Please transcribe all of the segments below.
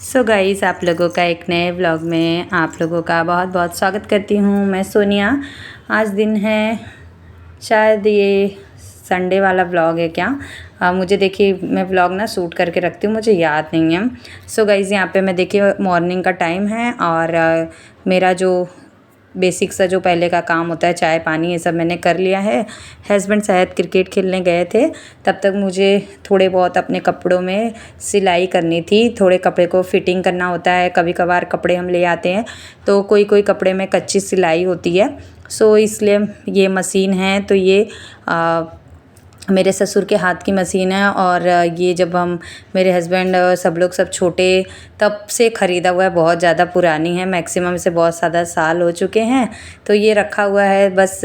So guys, आप लोगों का एक नए व्लॉग में आप लोगों का बहुत बहुत स्वागत करती हूँ। मैं सोनिया। आज दिन है, शायद ये संडे वाला व्लॉग है क्या। मुझे देखिए, मैं व्लॉग ना शूट करके रखती हूँ, मुझे याद नहीं है। सो गाइस, यहाँ पे मैं देखिए मॉर्निंग का टाइम है और मेरा जो बेसिक सा जो पहले का काम होता है, चाय पानी ये सब मैंने कर लिया है। हस्बैंड शायद क्रिकेट खेलने गए थे, तब तक मुझे थोड़े बहुत अपने कपड़ों में सिलाई करनी थी। थोड़े कपड़े को फिटिंग करना होता है, कभी कभार कपड़े हम ले आते हैं तो कोई कोई कपड़े में कच्ची सिलाई होती है। सो इसलिए ये मशीन है, तो ये मेरे ससुर के हाथ की मशीन है। और ये जब हम मेरे हस्बैंड सब लोग सब छोटे तब से ख़रीदा हुआ है, बहुत ज़्यादा पुरानी है, मैक्सिमम से बहुत ज़्यादा साल हो चुके हैं। तो ये रखा हुआ है बस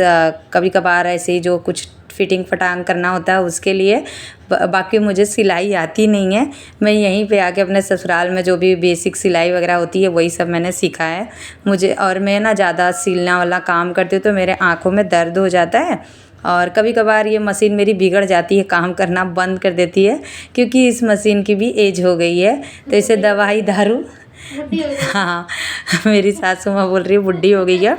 कभी कभार ऐसे ही जो कुछ फिटिंग फटांग करना होता है उसके लिए। बाकी मुझे सिलाई आती नहीं है। मैं यहीं पे आके अपने ससुराल में जो भी बेसिक सिलाई वगैरह होती है वही सब मैंने सीखा है मुझे। और मैं ना ज़्यादा सिलना वाला काम करती हूँ तो मेरे आँखों में दर्द हो जाता है और कभी कभार ये मशीन मेरी बिगड़ जाती है, काम करना बंद कर देती है, क्योंकि इस मशीन की भी एज हो गई है। तो इसे दवाई दारू हाँ, मेरी सासू माँ बोल रही है बुढ़ी हो गई है,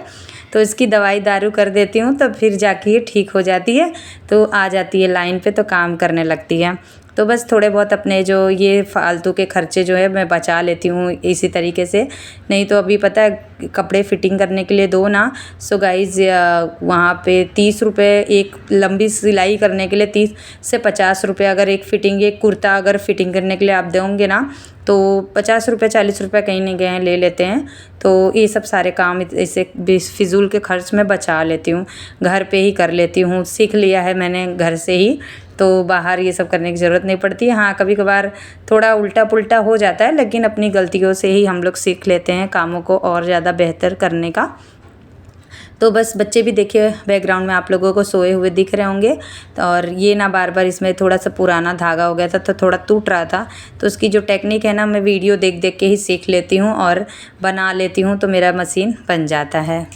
तो इसकी दवाई दारू कर देती हूँ तो फिर जाके ये ठीक हो जाती है। तो आ जाती है लाइन पे तो काम करने लगती है। तो बस थोड़े बहुत अपने जो ये फालतू के खर्चे जो है मैं बचा लेती हूँ इसी तरीके से। नहीं तो अभी पता है कपड़े फिटिंग करने के लिए दो ना, सो गाइज वहाँ पे 30 रुपये एक लंबी सिलाई करने के लिए, 30 से 50 रुपये अगर एक फिटिंग, एक कुर्ता अगर फिटिंग करने के लिए आप दोगे ना तो 50 रुपये 40 रुपये कहीं नहीं गए हैं ले लेते हैं। तो ये सब सारे काम ऐसे फिजूल के खर्च में बचा लेती हूँ, घर पे ही कर लेती हूँ। सीख लिया है मैंने घर से ही, तो बाहर ये सब करने की ज़रूरत नहीं पड़ती है। हाँ, कभी कभार थोड़ा उल्टा पुल्टा हो जाता है, लेकिन अपनी गलतियों से ही हम लोग सीख लेते हैं कामों को और ज़्यादा बेहतर करने का। तो बस बच्चे भी देखिए बैकग्राउंड में आप लोगों को सोए हुए दिख रहे होंगे। और ये ना बार बार इसमें थोड़ा सा पुराना धागा हो गया था तो थोड़ा टूट रहा था। तो उसकी जो टेक्निक है ना, मैं वीडियो देख देख के ही सीख लेती हूँ और बना लेती हूँ, तो मेरा मशीन बन जाता है।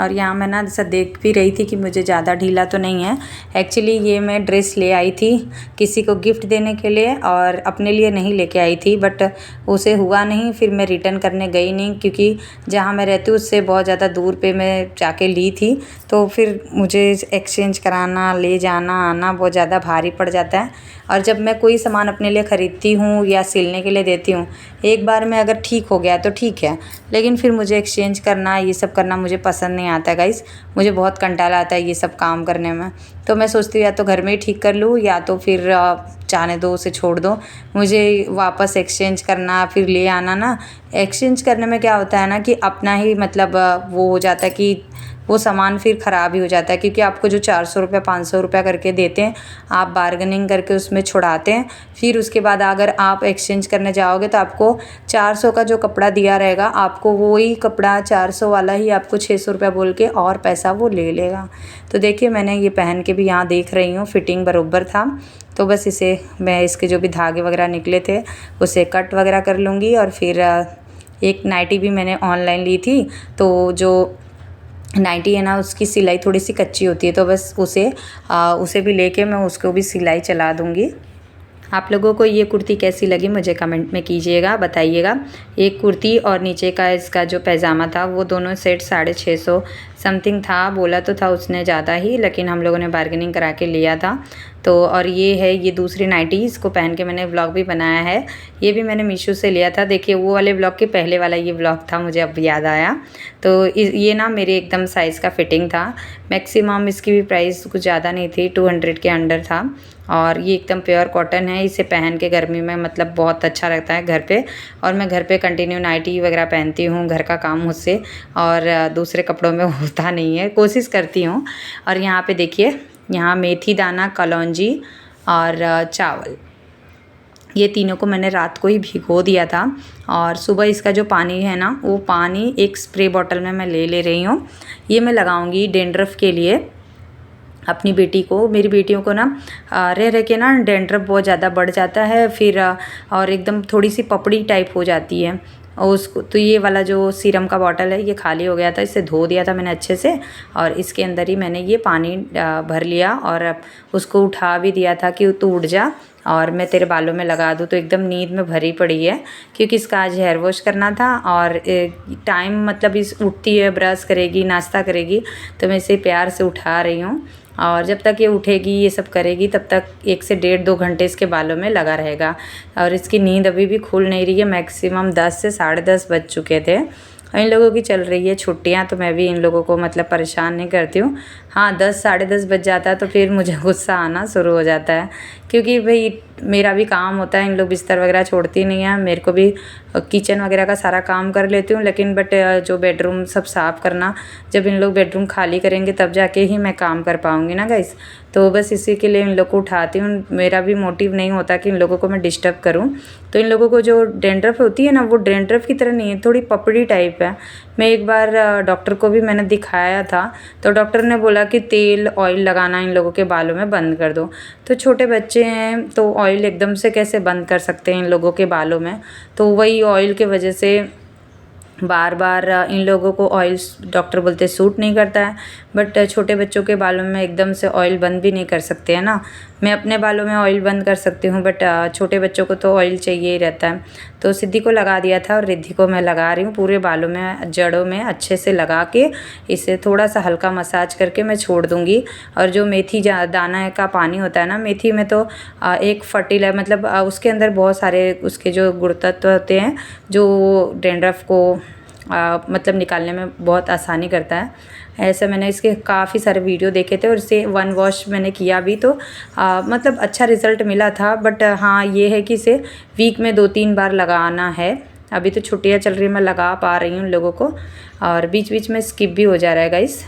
और यहाँ मैं ना जैसा देख भी रही थी कि मुझे ज़्यादा ढीला तो नहीं है। एक्चुअली ये मैं ड्रेस ले आई थी किसी को गिफ्ट देने के लिए और अपने लिए नहीं लेके आई थी, बट उसे हुआ नहीं, फिर मैं रिटर्न करने गई नहीं, क्योंकि जहाँ मैं रहती हूँ उससे बहुत ज़्यादा दूर पे मैं जाके ली थी। तो फिर मुझे एक्सचेंज कराना, ले जाना आना बहुत ज़्यादा भारी पड़ जाता है। और जब मैं कोई सामान अपने लिए ख़रीदती हूँ या सिलने के लिए देती हूँ, एक बार में अगर ठीक हो गया तो ठीक है, लेकिन फिर मुझे एक्सचेंज करना, ये सब करना मुझे पसंद नहीं आता गाइस। मुझे बहुत कंटाला आता है ये सब काम करने में। तो मैं सोचती हूँ या तो घर में ही ठीक कर लूँ या तो फिर जाने दो, उसे छोड़ दो। मुझे वापस एक्सचेंज करना फिर ले आना ना, एक्सचेंज करने में क्या होता है ना कि अपना ही मतलब वो हो जाता है कि वो सामान फिर ख़राब ही हो जाता है, क्योंकि आपको जो 400 रुपये 500 रुपये करके देते हैं, आप बार्गेनिंग करके उसमें छुड़ाते हैं। फिर उसके बाद अगर आप एक्सचेंज करने जाओगे तो आपको 400 का जो कपड़ा दिया रहेगा, आपको वही कपड़ा 400 वाला ही आपको 600 रुपये बोल के और पैसा वो ले लेगा। तो देखिए मैंने ये पहन के भी यहाँ देख रही हूँ, फिटिंग बराबर था। तो बस इसे मैं इसके जो भी धागे वगैरह निकले थे उसे कट वगैरह कर लूँगी। और फिर एक नाइटी भी मैंने ऑनलाइन ली थी, तो जो नाइटी है ना उसकी सिलाई थोड़ी सी कच्ची होती है, तो बस उसे भी लेके मैं उसको भी सिलाई चला दूँगी। आप लोगों को ये कुर्ती कैसी लगी मुझे कमेंट में कीजिएगा, बताइएगा। एक कुर्ती और नीचे का इसका जो पैजामा था वो दोनों सेट 650 समथिंग था। बोला तो था उसने ज़्यादा ही, लेकिन हम लोगों ने बार्गेनिंग करा के लिया था। तो और ये है ये दूसरी नाइटी, इसको पहन के मैंने व्लॉग भी बनाया है। ये भी मैंने मीशो से लिया था। देखिए वो वाले व्लॉग के पहले वाला ये व्लॉग था, मुझे अब याद आया। तो ये ना मेरे एकदम साइज़ का फिटिंग था। मैक्सिमम इसकी भी प्राइस कुछ ज़्यादा नहीं थी, 200 के अंडर था। और ये एकदम प्योर कॉटन है। इसे पहन के गर्मी में मतलब बहुत अच्छा लगता है घर पे। और मैं घर पे कंटिन्यू नाइटी वगैरह पहनती हूँ, घर का काम मुझसे और दूसरे कपड़ों में होता नहीं है, कोशिश करती हूँ। और यहाँ पे देखिए, यहाँ मेथी दाना, कलौंजी और चावल, ये तीनों को मैंने रात को ही भिगो दिया था। और सुबह इसका जो पानी है ना, वो पानी एक स्प्रे बॉटल में मैं ले रही हूँ। ये मैं लगाऊंगी डैंड्रफ के लिए अपनी बेटी को। मेरी बेटियों को ना रह रह के ना डैंड्रफ बहुत ज़्यादा बढ़ जाता है, फिर और एकदम थोड़ी सी पपड़ी टाइप हो जाती है। और उसको तो ये वाला जो सीरम का बॉटल है ये खाली हो गया था, इसे धो दिया था मैंने अच्छे से और इसके अंदर ही मैंने ये पानी भर लिया और उसको उठा भी दिया था कि तू उठ जा। और मैं तेरे बालों में लगा दूँ, तो एकदम नींद में भरी पड़ी है क्योंकि इसका आज हेयर वॉश करना था। और टाइम मतलब इस उठती है, ब्रश करेगी, नाश्ता करेगी, तो मैं इसे प्यार से उठा रही हूँ। और जब तक ये उठेगी, ये सब करेगी, तब तक 1 से 1.5-2 घंटे इसके बालों में लगा रहेगा। और इसकी नींद अभी भी खुल नहीं रही है। मैक्सिमम 10 से 10:30 बज चुके थे। इन लोगों की चल रही है छुट्टियां, तो मैं भी इन लोगों को मतलब परेशान नहीं करती हूँ। हाँ, 10 10:30 बज जाता है तो फिर मुझे गुस्सा आना शुरू हो जाता है, क्योंकि भाई मेरा भी काम होता है। इन लोग बिस्तर वगैरह छोड़ती नहीं है, मेरे को भी किचन वगैरह का सारा काम कर लेती हूँ, लेकिन बट जो बेडरूम सब साफ़ करना, जब इन लोग बेडरूम खाली करेंगे तब जाके ही मैं काम कर पाऊँगी ना गाइस। तो बस इसी के लिए इन लोग को उठाती हूँ। मेरा भी मोटिव नहीं होता कि इन लोगों को मैं डिस्टर्ब करूँ। तो इन लोगों को जो डैंड्रफ होती है ना, वो डैंड्रफ की तरह नहीं है, थोड़ी पपड़ी टाइप है। मैं एक बार डॉक्टर को भी मैंने दिखाया था, तो डॉक्टर ने बोला कि तेल ऑयल लगाना इन लोगों के बालों में बंद कर दो। तो छोटे बच्चे हैं तो ऑयल एकदम से कैसे बंद कर सकते हैं इन लोगों के बालों में। तो वही ऑयल के वजह से बार बार इन लोगों को ऑयल डॉक्टर बोलते सूट नहीं करता है। बट छोटे बच्चों के बालों में एकदम से ऑयल बंद भी नहीं कर सकते हैं ना। मैं अपने बालों में ऑयल बंद कर सकती हूँ, बट छोटे बच्चों को तो ऑयल चाहिए ही रहता है। तो सिद्धि को लगा दिया था और रिद्धि को मैं लगा रही हूँ पूरे बालों में, जड़ों में अच्छे से लगा के इसे थोड़ा सा हल्का मसाज करके मैं छोड़ दूँगी। और जो मेथी दाना का पानी होता है ना, मेथी में तो एक फर्टिलाइजर मतलब उसके अंदर बहुत सारे उसके जो गुण तत्व होते हैं जो डैंड्रफ को मतलब निकालने में बहुत आसानी करता है। ऐसा मैंने इसके काफ़ी सारे वीडियो देखे थे और इसे 1 वॉश मैंने किया भी, तो मतलब अच्छा रिज़ल्ट मिला था। बट हाँ, ये है कि इसे वीक में 2-3 बार लगाना है। अभी तो छुट्टियाँ चल रही है, मैं लगा पा रही हूँ उन लोगों को, और बीच बीच में स्किप भी हो जा रहा है गाइस।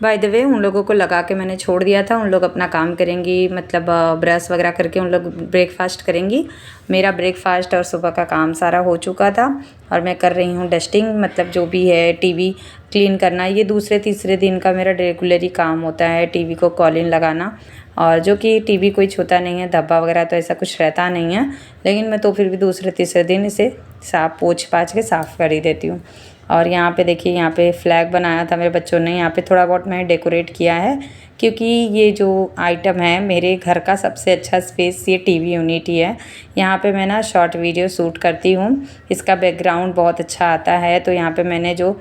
बाय द वे, उन लोगों को लगा के मैंने छोड़ दिया था। उन लोग अपना काम करेंगी, मतलब ब्रश वगैरह करके उन लोग ब्रेकफास्ट करेंगी। मेरा ब्रेकफास्ट और सुबह का काम सारा हो चुका था और मैं कर रही हूँ डस्टिंग, मतलब जो भी है टीवी क्लीन करना। ये दूसरे तीसरे दिन का मेरा रेगुलर ही काम होता है, टीवी को कॉलिंग लगाना। और जो कि टीवी कोई छूता नहीं है, धब्बा वगैरह तो ऐसा कुछ रहता नहीं है, लेकिन मैं तो फिर भी दूसरे तीसरे दिन इसे साफ पोंछ पाछ के साफ़ कर ही देती हूँ। और यहाँ पे देखिए, यहाँ पे फ्लैग बनाया था मेरे बच्चों ने। यहाँ पे थोड़ा बहुत मैंने डेकोरेट किया है, क्योंकि ये जो आइटम है मेरे घर का सबसे अच्छा स्पेस ये टीवी यूनिट ही है। यहाँ पे मैं ना शॉर्ट वीडियो शूट करती हूँ, इसका बैकग्राउंड बहुत अच्छा आता है। तो यहाँ पे मैंने जो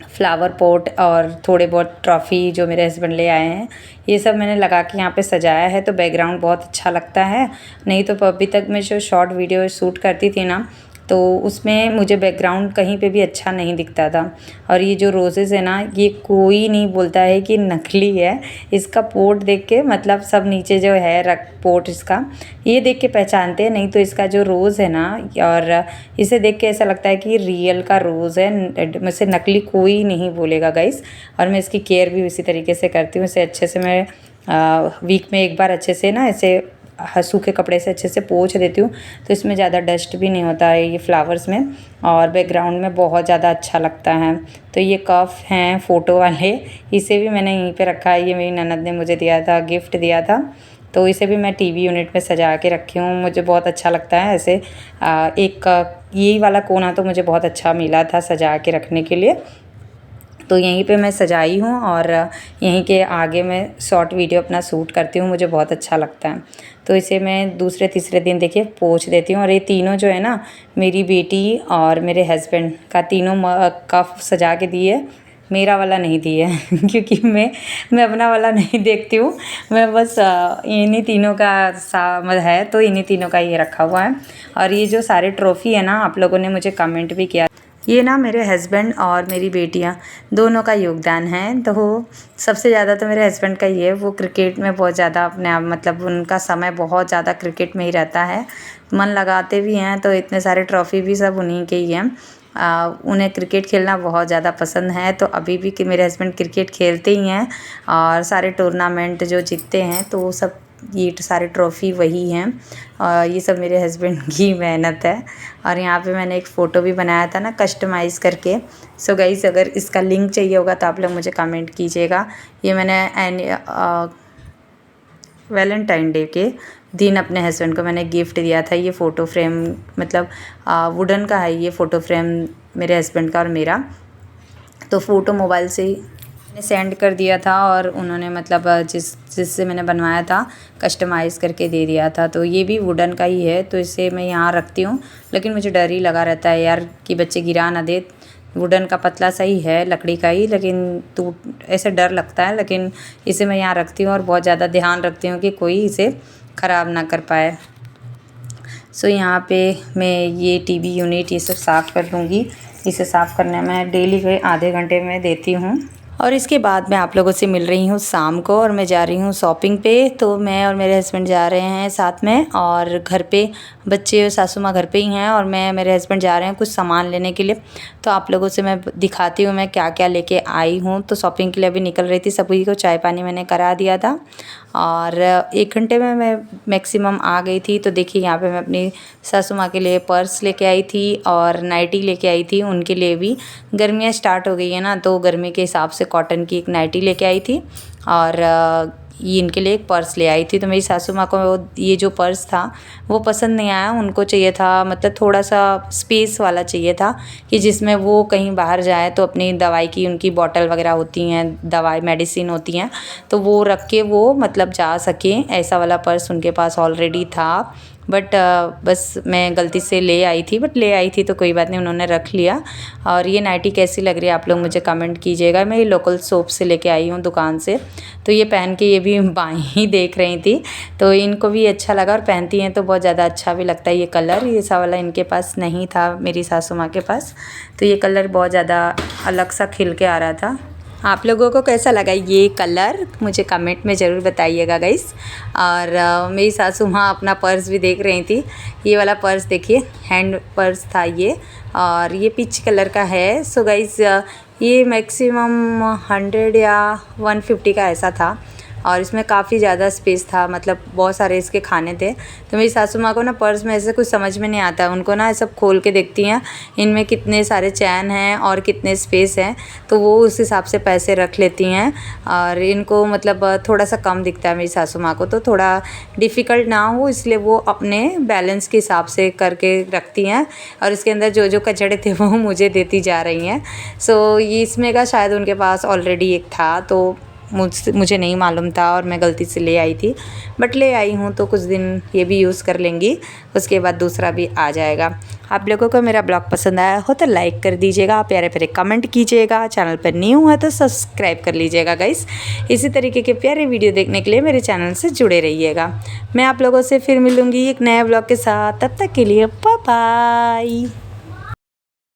फ्लावर पॉट और थोड़े बहुत ट्रॉफ़ी जो मेरे हस्बैंड ले आए हैं, ये सब मैंने लगा के यहाँ पे सजाया है, तो बैकग्राउंड बहुत अच्छा लगता है। नहीं तो अभी तक मैं जो शॉर्ट वीडियो शूट करती थी ना, तो उसमें मुझे बैकग्राउंड कहीं पे भी अच्छा नहीं दिखता था। और ये जो रोज़ेज़ है ना, ये कोई नहीं बोलता है कि नकली है। इसका पोट देख के मतलब सब नीचे जो है रख पोट इसका, ये देख के पहचानते हैं। नहीं तो इसका जो रोज़ है ना, और इसे देख के ऐसा लगता है कि रियल का रोज़ है, मुझसे नकली कोई नहीं बोलेगा गाइस। और मैं इसकी केयर भी इसी तरीके से करती हूँ। इसे अच्छे से मैं वीक में एक बार अच्छे से ना इसे सूखे कपड़े से अच्छे से पोंछ देती हूँ, तो इसमें ज़्यादा डस्ट भी नहीं होता है ये फ्लावर्स में, और बैकग्राउंड में बहुत ज़्यादा अच्छा लगता है। तो ये कफ हैं फ़ोटो वाले, इसे भी मैंने यहीं पे रखा है। ये मेरी ननद ने मुझे दिया था, गिफ्ट दिया था, तो इसे भी मैं टीवी यूनिट में सजा के रखी हूँ। मुझे बहुत अच्छा लगता है ऐसे। एक यही वाला कोना तो मुझे बहुत अच्छा मिला था सजा के रखने के लिए, तो यहीं पे मैं सजाई हूँ। और यहीं के आगे मैं शॉर्ट वीडियो अपना शूट करती हूँ, मुझे बहुत अच्छा लगता है। तो इसे मैं दूसरे तीसरे दिन देखिए पोंछ देती हूँ। और ये तीनों जो है ना, मेरी बेटी और मेरे हस्बैंड का तीनों कफ सजा के दिए, मेरा वाला नहीं दिए क्योंकि मैं अपना वाला नहीं देखती हूँ। मैं बस इन्हीं तीनों का है, तो इन्हीं तीनों का ये रखा हुआ है। और ये जो सारे ट्रॉफ़ी है ना, आप लोगों ने मुझे कमेंट भी किया, ये ना मेरे हस्बैंड और मेरी बेटियां दोनों का योगदान है। तो सबसे ज़्यादा तो मेरे हस्बैंड का ही है। वो क्रिकेट में बहुत ज़्यादा अपने आप मतलब उनका समय बहुत ज़्यादा क्रिकेट में ही रहता है, मन लगाते भी हैं। तो इतने सारे ट्रॉफ़ी भी सब उन्हीं के ही हैं। उन्हें क्रिकेट खेलना बहुत ज़्यादा पसंद है। तो अभी भी कि मेरे हस्बैंड क्रिकेट खेलते ही हैं, और सारे टूर्नामेंट जो जीतते हैं तो वो सब ये सारे ट्रॉफ़ी वही हैं। और ये सब मेरे हस्बैंड की मेहनत है। और यहाँ पे मैंने एक फ़ोटो भी बनाया था ना कस्टमाइज़ करके। सो गाइस, अगर इसका लिंक चाहिए होगा तो आप लोग मुझे कमेंट कीजिएगा। ये मैंने वैलेंटाइन डे के दिन अपने हस्बैंड को मैंने गिफ्ट दिया था। ये फ़ोटो फ्रेम मतलब वुडन का है ये फ़ोटो फ्रेम मेरे हस्बैंड का और मेरा। तो फ़ोटो मोबाइल से सेंड कर दिया था और उन्होंने मतलब जिससे मैंने बनवाया था कस्टमाइज़ करके दे दिया था। तो ये भी वुडन का ही है, तो इसे मैं यहाँ रखती हूँ, लेकिन मुझे डर ही लगा रहता है यार कि बच्चे गिरा ना दे। वुडन का पतला सा ही है, लकड़ी का ही, लेकिन ऐसे डर लगता है। लेकिन इसे मैं यहाँ रखती हूँ और बहुत ज़्यादा ध्यान रखती हूँ कि कोई इसे ख़राब ना कर पाए। सो यहाँ पे मैं ये टीवी यूनिट ये सब साफ़ कर लूँगी। इसे साफ़ करने में डेली के आधे घंटे में देती हूँ। और इसके बाद मैं आप लोगों से मिल रही हूँ शाम को और मैं जा रही हूँ शॉपिंग पे। तो मैं और मेरे हस्बैंड जा रहे हैं साथ में, और घर पे बच्चे और सासू माँ घर पे ही हैं और मैं मेरे हस्बैंड जा रहे हैं कुछ सामान लेने के लिए। तो आप लोगों से मैं दिखाती हूँ मैं क्या क्या लेके आई हूँ। तो शॉपिंग के लिए अभी निकल रही थी, सभी को चाय पानी मैंने करा दिया था और 1 घंटे में मैं मैक्सिमम आ गई थी। तो देखिए यहाँ पे मैं अपनी सासू माँ के लिए पर्स लेके आई थी और नाइटी लेके आई थी। उनके लिए भी गर्मियाँ स्टार्ट हो गई है ना, तो गर्मी के हिसाब से कॉटन की एक नाइटी लेके आई थी और ये इनके लिए एक पर्स ले आई थी। तो मेरी सासू माँ को ये जो पर्स था वो पसंद नहीं आया, उनको चाहिए था मतलब थोड़ा सा स्पेस वाला चाहिए था कि जिसमें वो कहीं बाहर जाए तो अपनी दवाई की उनकी बॉटल वगैरह होती हैं, दवाई मेडिसिन होती हैं, तो वो रख के वो मतलब जा सकें। ऐसा वाला पर्स उनके पास ऑलरेडी था, बट बस मैं गलती से ले आई थी, बट ले आई थी तो कोई बात नहीं, उन्होंने रख लिया। और ये नाइटी कैसी लग रही है आप लोग मुझे कमेंट कीजिएगा। मैं ये लोकल शॉप से लेके आई हूँ दुकान से। तो ये पहन के ये भी बाएँ ही देख रही थी, तो इनको भी अच्छा लगा और पहनती हैं तो बहुत ज़्यादा अच्छा भी लगता है। ये कलर ये सा वाला इनके पास नहीं था मेरी सासू माँ के पास, तो ये कलर बहुत ज़्यादा अलग सा खिल के आ रहा था। आप लोगों को कैसा लगा ये कलर मुझे कमेंट में ज़रूर बताइएगा गाइस। और मेरी सासू माँ अपना पर्स भी देख रही थी। ये वाला पर्स देखिए, हैंड पर्स था ये, और ये पीच कलर का है। सो गाइस ये मैक्सिमम 100 या 150 का ऐसा था और इसमें काफ़ी ज़्यादा स्पेस था, मतलब बहुत सारे इसके खाने थे। तो मेरी सासू माँ को ना पर्स में ऐसे कुछ समझ में नहीं आता, उनको ना सब खोल के देखती हैं इनमें कितने सारे चैन हैं और कितने स्पेस हैं, तो वो उस हिसाब से पैसे रख लेती हैं। और इनको मतलब थोड़ा सा कम दिखता है मेरी सासू माँ को, तो थोड़ा डिफ़िकल्ट ना हो इसलिए वो अपने बैलेंस के हिसाब से करके रखती हैं। और इसके अंदर जो जो कचड़े थे वो मुझे देती जा रही हैं। सो ये इसमें का शायद उनके पास ऑलरेडी एक था, तो मुझे नहीं मालूम था और मैं गलती से ले आई थी, बट ले आई हूँ तो कुछ दिन ये भी यूज़ कर लेंगी, उसके बाद दूसरा भी आ जाएगा। आप लोगों को मेरा ब्लॉग पसंद आया हो तो लाइक कर दीजिएगा, प्यारे प्यारे कमेंट कीजिएगा, चैनल पर न्यू है तो सब्सक्राइब कर लीजिएगा गाइस। इसी तरीके के प्यारे वीडियो देखने के लिए मेरे चैनल से जुड़े रहिएगा। मैं आप लोगों से फिर मिलूँगी एक नए ब्लॉग के साथ, तब तक के लिए बाय बाय।